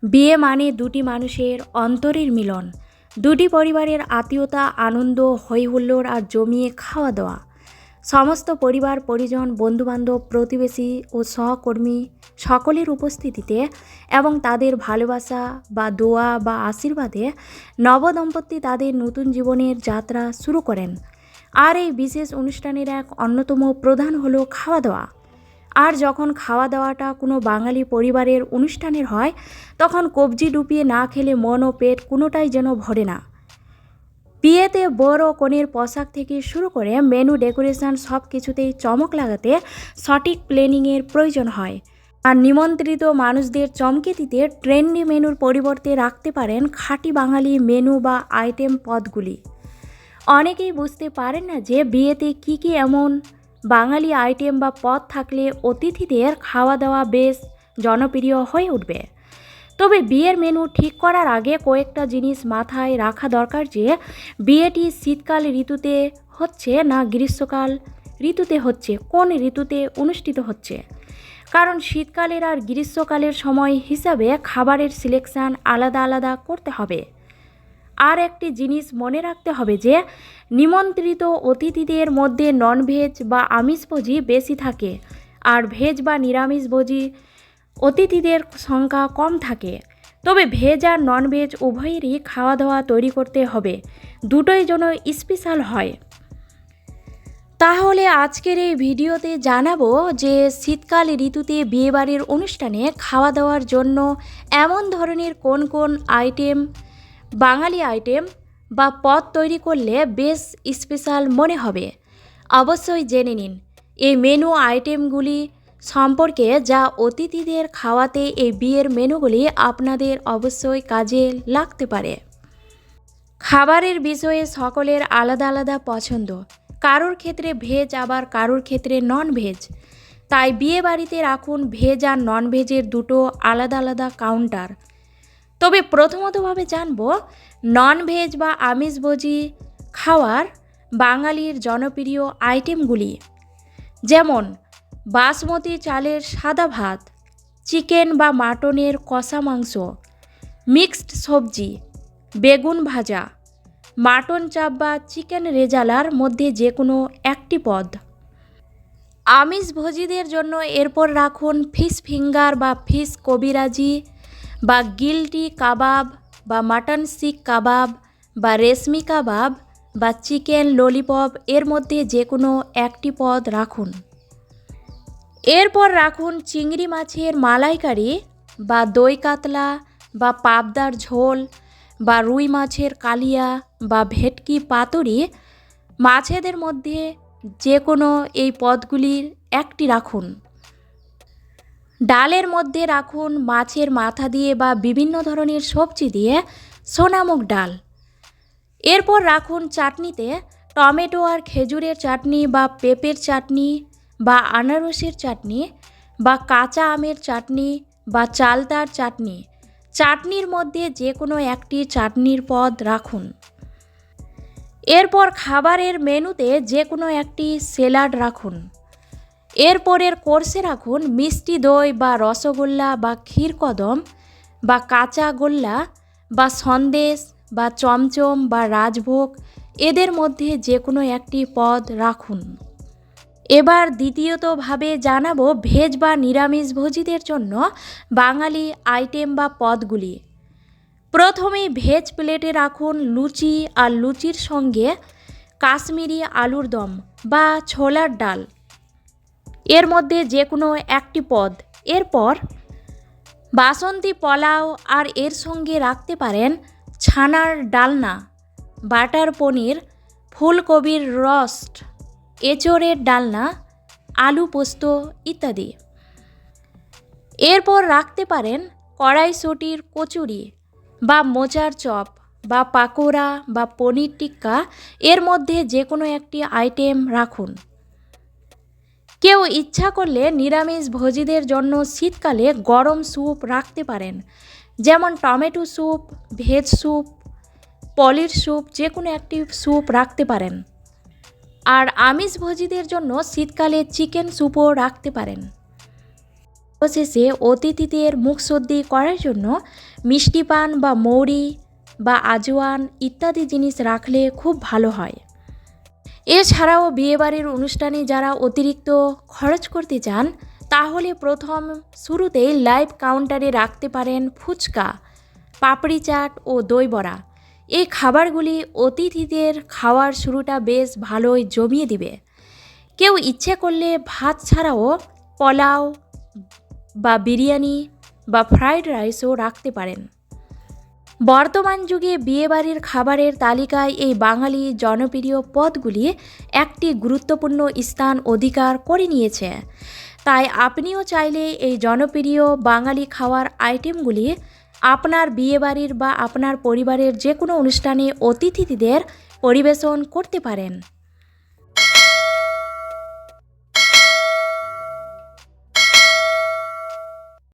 বিয়ে মানে দুটি মানুষের অন্তরের মিলন, দুটি পরিবারের আত্মীয়তা, আনন্দ, হইহুল্লোড় আর জমিয়ে খাওয়া দাওয়া। সমস্ত পরিবার পরিজন, বন্ধুবান্ধব, প্রতিবেশী ও সহকর্মী সকলের উপস্থিতিতে এবং তাদের ভালোবাসা বা দোয়া বা আশীর্বাদে নবদম্পতি তাদের নতুন জীবনের যাত্রা শুরু করেন। আর এই বিশেষ অনুষ্ঠানের এক অন্যতম প্রধান হলো খাওয়া দাওয়া। আর যখন খাওয়া দাওয়াটা কোনো বাঙালি পরিবারের অনুষ্ঠানের হয়, তখন কবজি ডুবিয়ে না খেলে মন ও পেট কোনোটাই যেন ভরে না। বিয়েতে বর ও কনের পোশাক থেকে শুরু করে মেনু, ডেকোরেশন সব কিছুতেই চমক লাগাতে সঠিক প্ল্যানিংয়ের প্রয়োজন হয়। আর নিমন্ত্রিত মানুষদের চমকে দিতে ট্রেন্ডি মেনুর পরিবর্তে রাখতে পারেন খাঁটি বাঙালি মেনু বা আইটেম পদগুলি। অনেকেই বুঝতে পারেন না যে বিয়েতে কী এমন বাঙালি আইটেম বা পদ থাকলে অতিথিদের খাওয়া দাওয়া বেশ জনপ্রিয় হয়ে উঠবে। তবে বিয়ের মেনু ঠিক করার আগে কয়েকটা জিনিস মাথায় রাখা দরকার, যে বিয়েটি শীতকাল ঋতুতে হচ্ছে না গ্রীষ্মকাল ঋতুতে হচ্ছে, কোন ঋতুতে অনুষ্ঠিত হচ্ছে। কারণ শীতকালের আর গ্রীষ্মকালের সময় হিসাবে খাবারের সিলেকশান আলাদা আলাদা করতে হবে। আর একটি জিনিস মনে রাখতে হবে যে নিমন্ত্রিত অতিথিদের মধ্যে ননভেজ বা আমিষভোজী বেশি থাকে, আর ভেজ বা নিরামিষভোজী অতিথিদের সংখ্যা কম থাকে। তবে ভেজ আর ননভেজ উভয়েরই খাওয়া দাওয়া তৈরি করতে হবে, দুটোই যেন স্পেশাল হয়। তাহলে আজকের এই ভিডিওতে জানাবো যে শীতকাল ঋতুতে বিয়েবাড়ির অনুষ্ঠানে খাওয়া দাওয়ার জন্য এমন ধরনের কোন কোন আইটেম, বাঙালি আইটেম বা পদ তৈরি করলে বেশ স্পেশাল মনে হবে। অবশ্যই জেনে নিন এই মেনু আইটেমগুলি সম্পর্কে, যা অতিথিদের খাওয়াতে এই বিয়ের মেনুগুলি আপনাদের অবশ্যই কাজে লাগতে পারে। খাবারের বিষয়ে সকলের আলাদা আলাদা পছন্দ, কারোর ক্ষেত্রে ভেজ আবার কারোর ক্ষেত্রে নন ভেজ। তাই বিয়ে বাড়িতে রাখুন ভেজ আর নন ভেজের দুটো আলাদা আলাদা কাউন্টার। তবে প্রথমতভাবে জানব নন ভেজ বা আমিষভোজী খাওয়ার বাঙালির জনপ্রিয় আইটেমগুলি, যেমন বাসমতি চালের সাদা ভাত, চিকেন বা মাটনের কষা মাংস, মিক্সড সবজি, বেগুন ভাজা, মাটন চাপ বা চিকেন রেজালার মধ্যে যে কোনো একটি পদ। আমিষভোজীদের জন্য এরপর রাখুন ফিশ ফিঙ্গার বা ফিশ কবিরাজি বা গিলটি কাবাব বা মাটন শিক কাবাব বা রেশমি কাবাব বা চিকেন ললিপপ, এর মধ্যে যে কোনো একটি পদ রাখুন। এরপর রাখুন চিংড়ি মাছের মালাইকারি বা দই কাতলা বা পাবদার ঝোল বা রুই মাছের কালিয়া বা ভেটকি পাতুরি, মাছেদের মধ্যে যে কোনো এই পদগুলির একটি রাখুন। ডালের মধ্যে রাখুন মাছের মাথা দিয়ে বা বিভিন্ন ধরনের সবজি দিয়ে সোনামুগ ডাল। এরপর রাখুন চাটনিতে টমেটো আর খেজুরের চাটনি বা পেঁপের চাটনি বা আনারসের চাটনি বা কাঁচা আমের চাটনি বা চালতার চাটনি। চাটনির মধ্যে যে কোনো একটি চাটনির পদ রাখুন। এরপর খাবারের মেনুতে যে কোনো একটি স্যালাড রাখুন। এরপরের কোর্সে রাখুন মিষ্টি দই বা রসগোল্লা বা ক্ষীরকদম বা কাঁচা গোল্লা বা সন্দেশ বা চমচম বা রাজভোগ, এদের মধ্যে যে কোনো একটি পদ রাখুন। এবার দ্বিতীয়তভাবে জানাবো ভেজ বা নিরামিষভোজীদের জন্য বাঙালি আইটেম বা পদগুলি। প্রথমেই ভেজ প্লেটে রাখুন লুচি, আর লুচির সঙ্গে কাশ্মীরি আলুর দম বা ছোলার ডাল, এর মধ্যে যে কোনো একটি পদ। এরপর বাসন্তী পোলাও, আর এর সঙ্গে রাখতে পারেন ছানার ডালনা, বাটার পনির, ফুলকপির রোস্ট, এঁচোড়ের ডালনা, আলু পোস্ত ইত্যাদি। এরপর রাখতে পারেন কড়াইশুঁটির কচুরি বা মোচার চপ বা পাকোড়া বা পনির টিক্কা, এর মধ্যে যে কোনো একটি আইটেম রাখুন। কেউ ইচ্ছা করলে নিরামিষভোজীদের জন্য শীতকালে গরম স্যুপ রাখতে পারেন, যেমন টমেটো স্যুপ, ভেজ স্যুপ, পলির স্যুপ, যে কোনো একটি স্যুপ রাখতে পারেন। আর আমিষভোজীদের জন্য শীতকালে চিকেন স্যুপও রাখতে পারেন। শেষে অতিথিদের মুখশুদ্ধি করার জন্য মিষ্টি পান বা মৌরি বা আজওয়ান ইত্যাদি জিনিস রাখলে খুব ভালো হয়। এছাড়াও বিয়েবাড়ির অনুষ্ঠানে যারা অতিরিক্ত খরচ করতে চান তাহলে প্রথম শুরুতেই লাইভ কাউন্টারে রাখতে পারেন ফুচকা, পাপড়ি চাট ও দই বড়া। এই খাবারগুলি অতিথিদের খাওয়ার শুরুটা বেশ ভালোই জমিয়ে দিবে। কেউ ইচ্ছে করলে ভাত ছাড়াও পোলাও বা বিরিয়ানি বা ফ্রাইড রাইসও রাখতে পারেন। বর্তমান যুগে বিয়েবাড়ির খাবারের তালিকায় এই বাঙালি জনপ্রিয় পদগুলি একটি গুরুত্বপূর্ণ স্থান অধিকার করে নিয়েছে। তাই আপনিও চাইলে এই জনপ্রিয় বাঙালি খাওয়ার আইটেমগুলি আপনার বিয়েবাড়ির বা আপনার পরিবারের যে কোনো অনুষ্ঠানে অতিথিদের পরিবেশন করতে পারেন।